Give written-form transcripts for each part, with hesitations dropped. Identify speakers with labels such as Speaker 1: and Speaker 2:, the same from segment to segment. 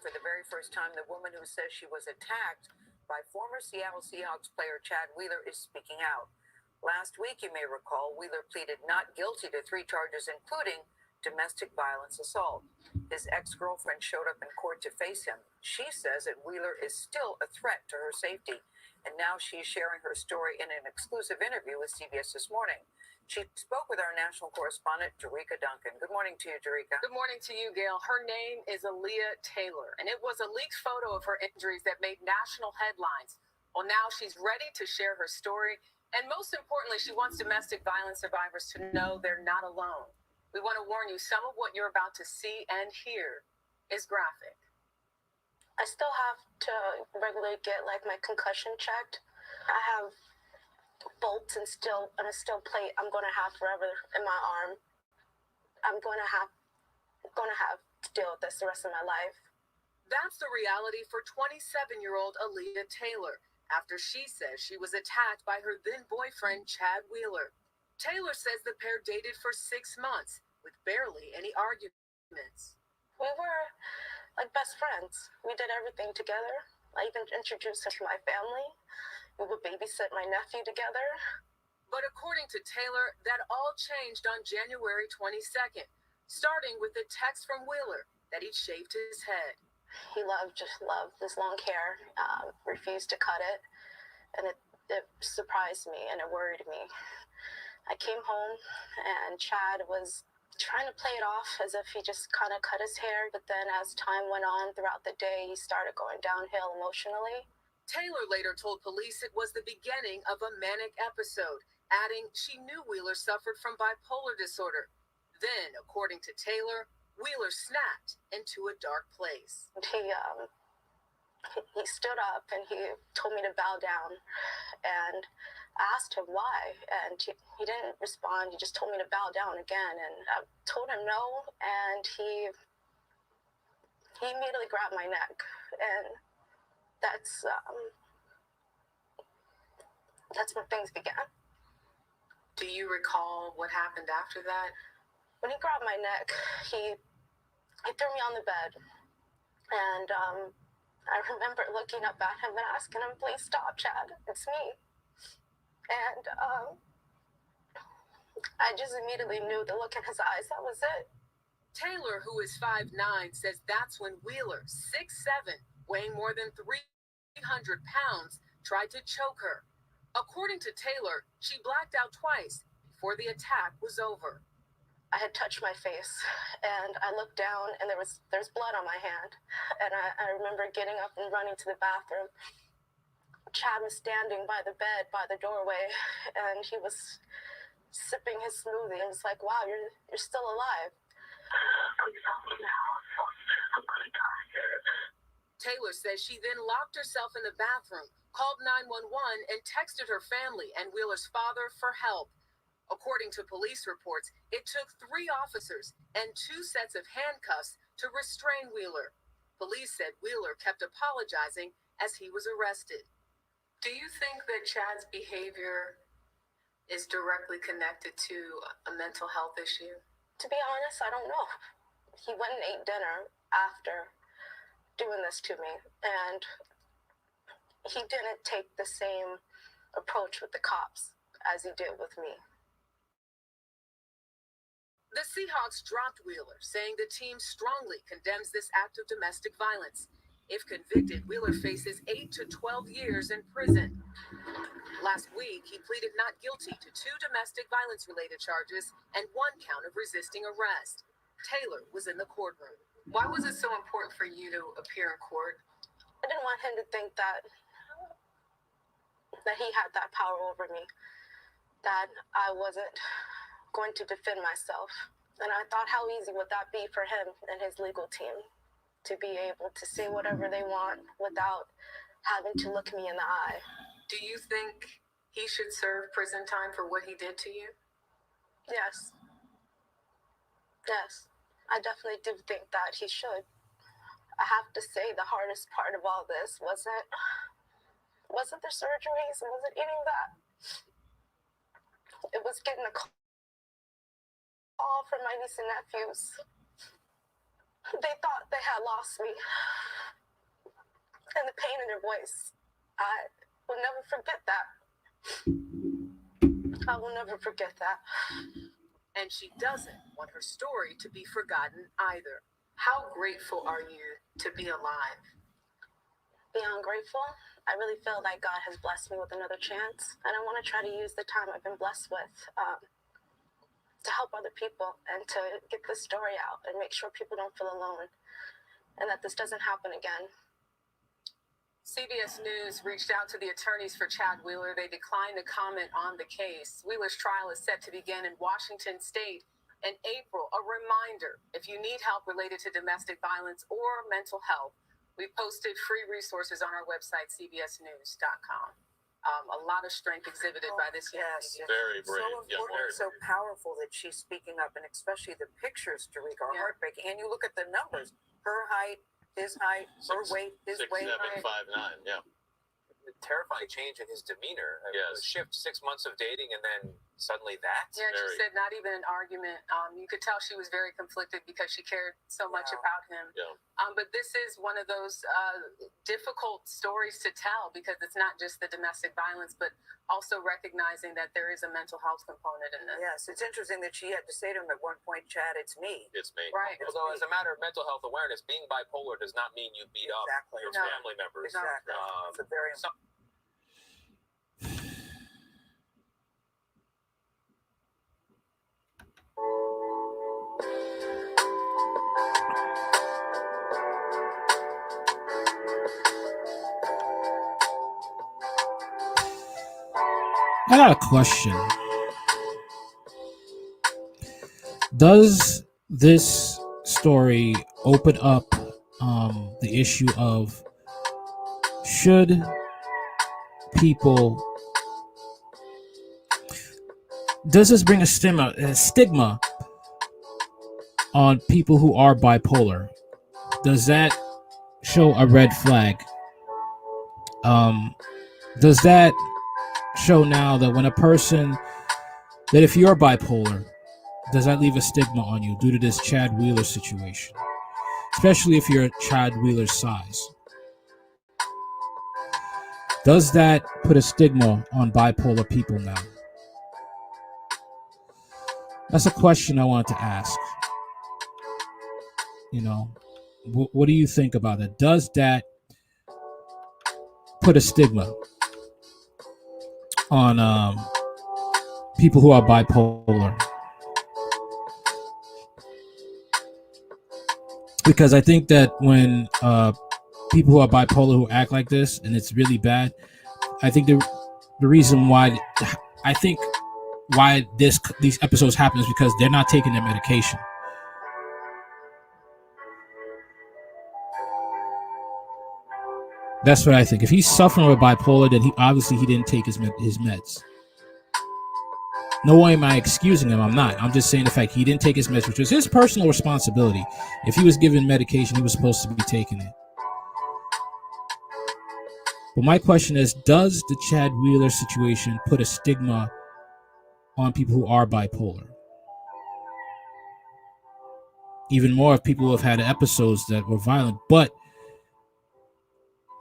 Speaker 1: for the very first time, the woman who says she was attacked by former Seattle Seahawks player Chad Wheeler is speaking out. Last week, you may recall, Wheeler pleaded not guilty to 3 charges, including domestic violence assault. His ex-girlfriend showed up in court to face him. She says that Wheeler is still a threat to her safety, and now she's sharing her story in an exclusive interview with CBS This Morning. She spoke with our national correspondent, Jerika Duncan. Good morning to you, Jerika.
Speaker 2: Good morning to you, Gail. Her name is Aaliyah Taylor, and it was a leaked photo of her injuries that made national headlines. Well, now she's ready to share her story, and most importantly, she wants domestic violence survivors to know they're not alone. We want to warn you, some of what you're about to see and hear is graphic.
Speaker 3: I still have to regularly get my concussion checked. I have bolts and a steel plate I'm going to have forever in my arm. I'm going to have to deal with this the rest of my life.
Speaker 2: That's the reality for 27-year-old Aaliyah Taylor after she says she was attacked by her then boyfriend, Chad Wheeler. Taylor says the pair dated for 6 months with barely any arguments.
Speaker 3: We were like best friends. We did everything together. I even introduced him to my family. We would babysit my nephew together.
Speaker 2: But according to Taylor, that all changed on January 22nd, starting with a text from Wheeler that he'd shaved his head.
Speaker 3: He just loved his long hair, refused to cut it, and it surprised me and it worried me. I came home and Chad was trying to play it off as if he just kind of cut his hair, but then as time went on throughout the day, he started going downhill emotionally.
Speaker 2: Taylor later told police it was the beginning of a manic episode, adding she knew Wheeler suffered from bipolar disorder. Then, according to Taylor, Wheeler snapped into a dark place.
Speaker 3: He stood up and he told me to bow down, and I asked him why, and he didn't respond. He just told me to bow down again, and I told him no, and he immediately grabbed my neck, and that's when things began.
Speaker 2: Do you recall what happened after that?
Speaker 3: When he grabbed my neck, he threw me on the bed, and I remember looking up at him and asking him, "Please stop, Chad, it's me." And I just immediately knew the look in his eyes. That was it.
Speaker 2: Taylor, who is 5'9", says that's when Wheeler, 6'7", weighing more than 300 pounds, tried to choke her. According to Taylor, she blacked out twice before the attack was over.
Speaker 3: I had touched my face, and I looked down, and there's blood on my hand. And I remember getting up and running to the bathroom. Chad was standing by the bed, by the doorway, and he was sipping his smoothie. And was like, "Wow, you're still alive."
Speaker 4: Please help me now. I'm gonna die.
Speaker 2: Taylor says she then locked herself in the bathroom, called 911, and texted her family and Wheeler's father for help. According to police reports, it took 3 officers and 2 sets of handcuffs to restrain Wheeler. Police said Wheeler kept apologizing as he was arrested. Do you think that Chad's behavior is directly connected to a mental health issue?
Speaker 3: To be honest, I don't know. He went and ate dinner after doing this to me, and he didn't take the same approach with the cops as he did with me.
Speaker 2: The Seahawks dropped Wheeler, saying the team strongly condemns this act of domestic violence. If convicted, Wheeler faces 8 to 12 years in prison. Last week, he pleaded not guilty to 2 domestic violence-related charges and 1 count of resisting arrest. Taylor was in the courtroom. Why was it so important for you to appear in court?
Speaker 3: I didn't want him to think that he had that power over me, that I wasn't going to defend myself. And I thought, how easy would that be for him and his legal team to be able to say whatever they want without having to look me in the eye.
Speaker 2: Do you think he should serve prison time for what he did to you?
Speaker 3: Yes. Yes, I definitely do think that he should. I have to say the hardest part of all this wasn't the surgeries, it wasn't any of that. It was getting a call from my niece and nephews They thought they had lost me. And the pain in their voice, I will never forget that. I will never forget that.
Speaker 2: And she doesn't want her story to be forgotten either. How grateful are you to be alive?
Speaker 3: Beyond grateful, I really feel like God has blessed me with another chance. And I want to try to use the time I've been blessed with to help other people and to get this story out and make sure people don't feel alone and that this doesn't happen again.
Speaker 2: CBS News reached out to the attorneys for Chad Wheeler. They declined to comment on the case. Wheeler's trial is set to begin in Washington State in April. A reminder, if you need help related to domestic violence or mental health, we've posted free resources on our website, cbsnews.com. A lot of strength exhibited by this young lady.
Speaker 5: Very brave.
Speaker 1: So important, so powerful that she's speaking up, and especially the pictures, Tarika, are heartbreaking. And you look at the numbers, her height, his height, her weight, his weight.
Speaker 5: 6'7", 5'9", yeah.
Speaker 6: The terrifying change in his demeanor.
Speaker 5: Yes.
Speaker 6: A shift, 6 months of dating, and then suddenly that.
Speaker 2: Yeah,
Speaker 5: Very.
Speaker 2: she said not even an argument. You could tell she was very conflicted because she cared so much about him.
Speaker 5: Yeah.
Speaker 2: But this is one of those difficult stories to tell because it's not just the domestic violence, but also recognizing that there is a mental health component in this.
Speaker 1: Yes, it's interesting that she had to say to him at one point, Chad, it's me.
Speaker 5: It's me.
Speaker 2: Right.
Speaker 6: Although, as a matter of mental health awareness, being bipolar does not mean you beat up
Speaker 1: Exactly.
Speaker 6: your
Speaker 2: No.
Speaker 6: family members.
Speaker 1: Exactly. It's a very
Speaker 7: I got a question. Does this story open up the issue of should people, does this bring a stigma on people who are bipolar? Does that show a red flag? Does that show now that when a person, that if you're bipolar, does that leave a stigma on you due to this Chad Wheeler situation? Especially if you're Chad Wheeler's size. Does that put a stigma on bipolar people now? That's a question I wanted to ask. You know, what do you think about that? Does that put a stigma on people who are bipolar? Because I think that when people who are bipolar who act like this and it's really bad, I think the reason why these episodes happen is because they're not taking their medication. That's what I think. If he's suffering with bipolar, then he didn't take his meds. No way am I excusing him. I'm not. I'm just saying the fact he didn't take his meds, which was his personal responsibility. If he was given medication, he was supposed to be taking it. But my question is, does the Chad Wheeler situation put a stigma on people who are bipolar? Even more of people who have had episodes that were violent, but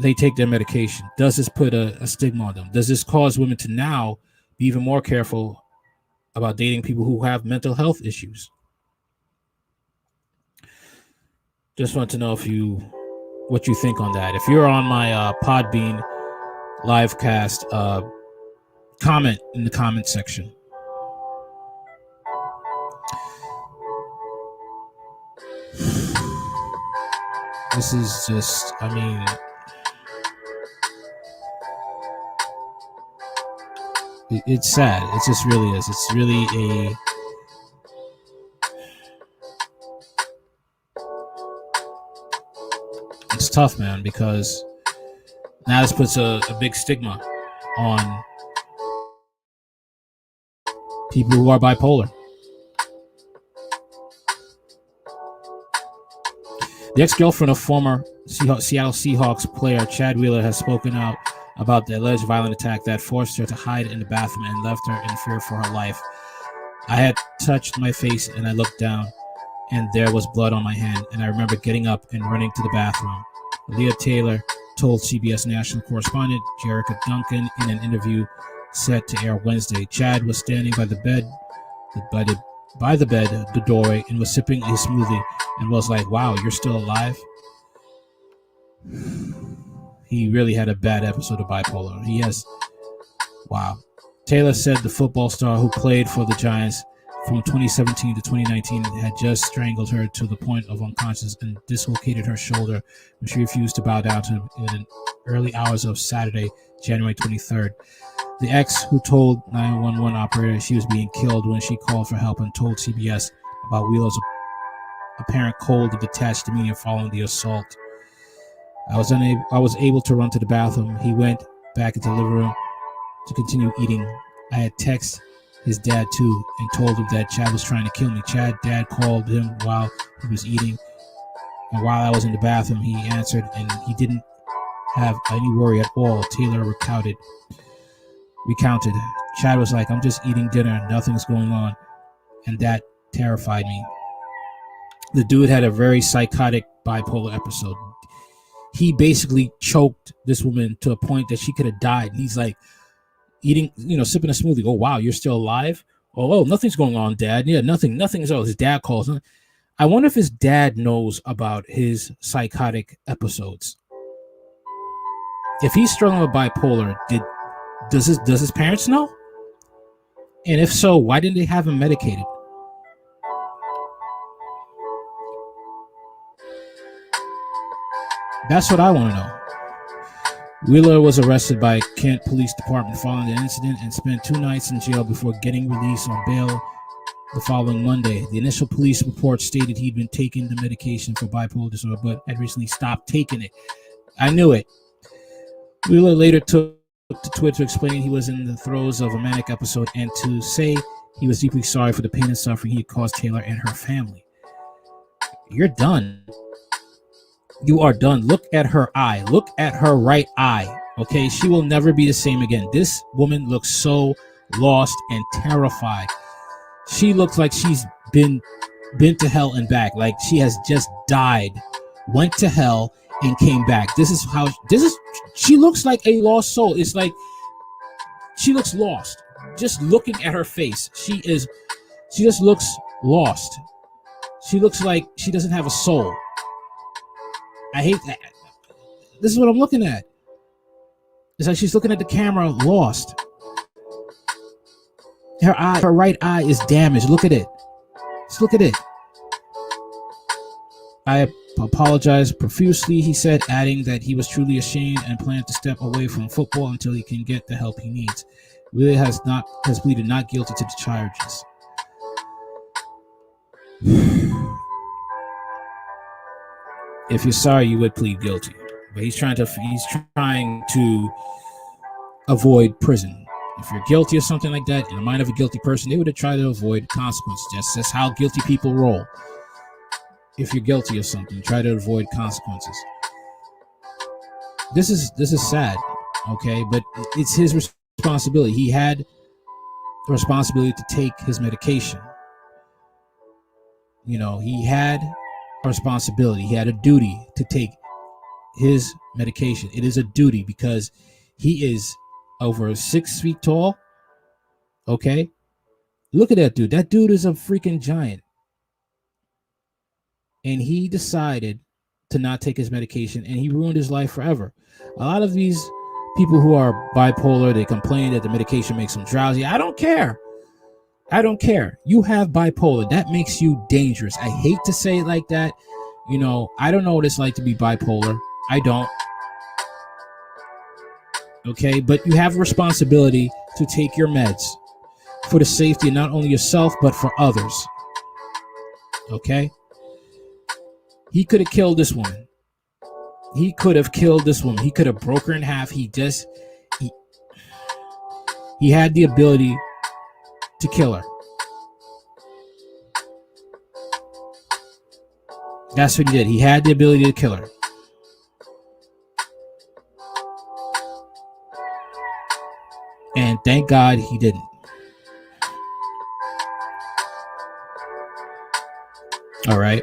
Speaker 7: they take their medication. Does this put a stigma on them? Does this cause women to now be even more careful about dating people who have mental health issues? Just want to know what you think on that. If you're on my Podbean live cast, comment in the comment section. This is just, I mean, it's sad. It just really is. It's really it's tough, man, because now this puts a big stigma on people who are bipolar. The ex-girlfriend of former Seattle Seahawks player Chad Wheeler has spoken out about the alleged violent attack that forced her to hide in the bathroom and left her in fear for her life. I had touched my face and I looked down and there was blood on my hand, and I remember getting up and running to the bathroom. Leah Taylor told CBS national correspondent Jerica Duncan in an interview set to air Wednesday. Chad was standing by the doorway, and was sipping a smoothie and was like, "Wow, you're still alive?" He really had a bad episode of bipolar. Wow. Taylor said the football star who played for the Giants from 2017 to 2019 had just strangled her to the point of unconscious and dislocated her shoulder when she refused to bow down to him in the early hours of Saturday, January 23rd. The ex, who told 911 operator she was being killed when she called for help, and told CBS about Wheeler's apparent cold and detached demeanor following the assault. I was able to run to the bathroom. He went back into the living room to continue eating. I had texted his dad too and told him that Chad was trying to kill me. Chad's dad called him while he was eating, and while I was in the bathroom, he answered, and he didn't have any worry at all. Taylor recounted. Chad was like, "I'm just eating dinner. Nothing's going on." And that terrified me. The dude had a very psychotic bipolar episode. He basically choked this woman to a point that she could have died. He's like eating, sipping a smoothie. "Oh, wow, you're still alive?" Oh, nothing's going on, Dad. Yeah, nothing's. Oh, his dad calls him. I wonder if his dad knows about his psychotic episodes. If he's struggling with bipolar, does his parents know? And if so, why didn't they have him medicated? That's what I want to know. Wheeler was arrested by Kent Police Department following the incident and spent 2 nights in jail before getting released on bail the following Monday. The initial police report stated he'd been taking the medication for bipolar disorder, but had recently stopped taking it. I knew it. Wheeler later took to Twitter explaining he was in the throes of a manic episode and to say he was deeply sorry for the pain and suffering he had caused Taylor and her family. You're done. You are done. Look at her eye. Look at her right eye. Okay, she will never be the same again. This woman looks so lost and terrified. She looks like she's been to hell and back. Like she has just died, went to hell, and came back. She looks like a lost soul. It's like she looks lost. Just looking at her face, she just looks lost. She looks like she doesn't have a soul. I hate that. This is what I'm looking at. It's like she's looking at the camera lost. Her right eye is damaged. Look at it. Just look at it. I apologize profusely, he said, adding that he was truly ashamed and planned to step away from football until he can get the help he needs. Wheeler has pleaded not guilty to the charges. If you're sorry, you would plead guilty. But he's trying to avoid prison. If you're guilty of something like that, in the mind of a guilty person, they would have tried to avoid consequences. That's how guilty people roll. If you're guilty of something, try to avoid consequences. This is sad, okay? But it's his responsibility. He had the responsibility to take his medication. He had a responsibility. He had a duty to take his medication. It is a duty because he is over 6 feet tall. Okay? Look at that dude. That dude is a freaking giant. And he decided to not take his medication, and he ruined his life forever. A lot of these people who are bipolar, they complain that the medication makes them drowsy. I don't care. You have bipolar. That makes you dangerous. I hate to say it like that. I don't know what it's like to be bipolar. I don't. Okay, but you have a responsibility to take your meds for the safety of not only yourself, but for others. Okay? He could have killed this woman. He could have broke her in half. He had the ability to kill her. That's what he did. He had the ability to kill her. And thank God he didn't. All right.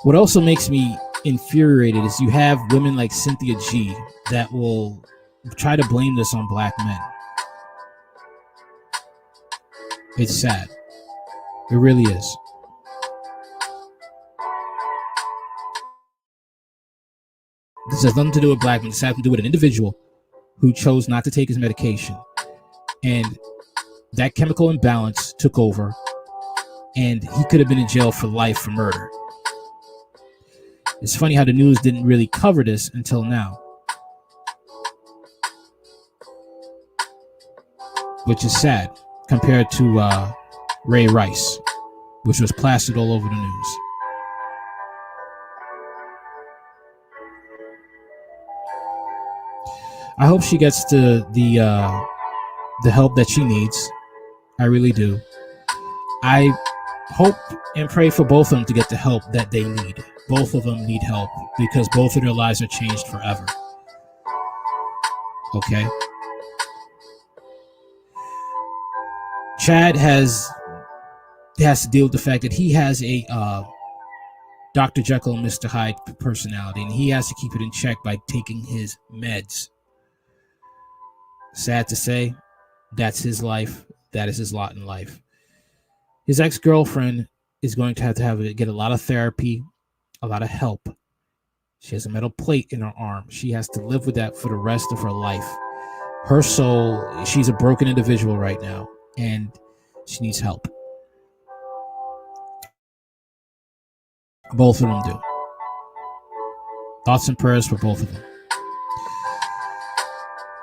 Speaker 7: What also makes me infuriated is you have women like Cynthia G that will try to blame this on black men. It's sad. It really is. This has nothing to do with black men. This has to do with an individual who chose not to take his medication. And that chemical imbalance took over. And he could have been in jail for life for murder. It's funny how the news didn't really cover this until now. Which is sad compared to Ray Rice, which was plastered all over the news. I hope she gets the help that she needs. I really do. I hope and pray for both of them to get the help that they need. Both of them need help because both of their lives are changed forever. Okay? Chad has to deal with the fact that he has a Dr. Jekyll and Mr. Hyde personality, and he has to keep it in check by taking his meds. Sad to say, that's his life. That is his lot in life. His ex-girlfriend is going to have get a lot of therapy, a lot of help. She has a metal plate in her arm. She has to live with that for the rest of her life. Her soul, she's a broken individual right now, and she needs help. Both of them do. Thoughts and prayers for both of them.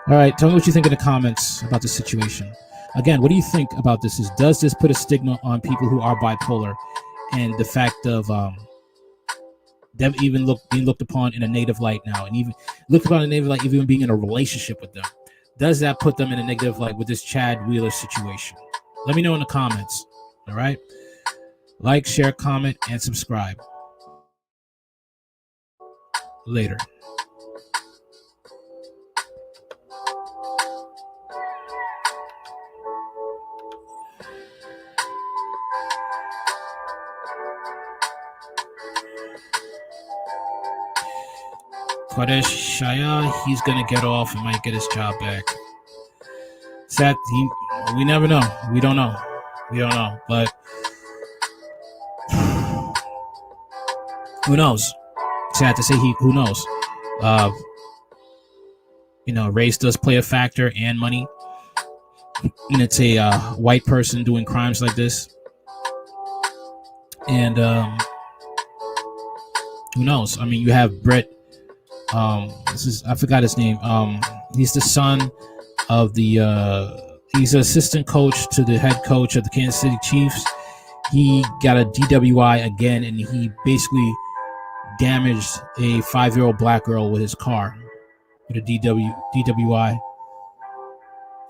Speaker 7: All right, tell me what you think in the comments about the situation. Again, what do you think about this? Does this put a stigma on people who are bipolar, and the fact of them even being looked upon in a negative light now, and even looked upon in a negative light, even being in a relationship with them? Does that put them in a negative light with this Chad Wheeler situation? Let me know in the comments. All right, like, share, comment, and subscribe. Later. Qadesh Shaya, he's gonna get off and might get his job back. Sad, we never know. We don't know. But who knows? Sad to say, who knows? Race does play a factor, and money. And it's a white person doing crimes like this. And who knows? I mean, you have Brett. I forgot his name. He's the son of he's an assistant coach to the head coach of the Kansas City Chiefs. He got a DWI again, and he basically damaged a 5-year-old black girl with his car with a DWI.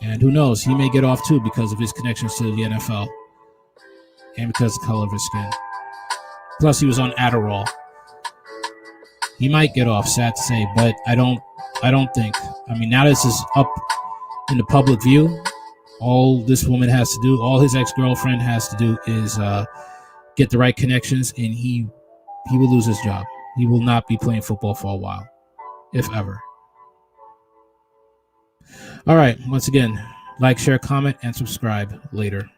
Speaker 7: And who knows? He may get off too because of his connections to the NFL and because of the color of his skin. Plus, he was on Adderall. He might get off, sad to say, but I don't think. I mean, now this is up in the public view. All this woman has to do, all his ex-girlfriend has to do is get the right connections, and he will lose his job. He will not be playing football for a while, if ever. All right, once again, like, share, comment, and subscribe. Later.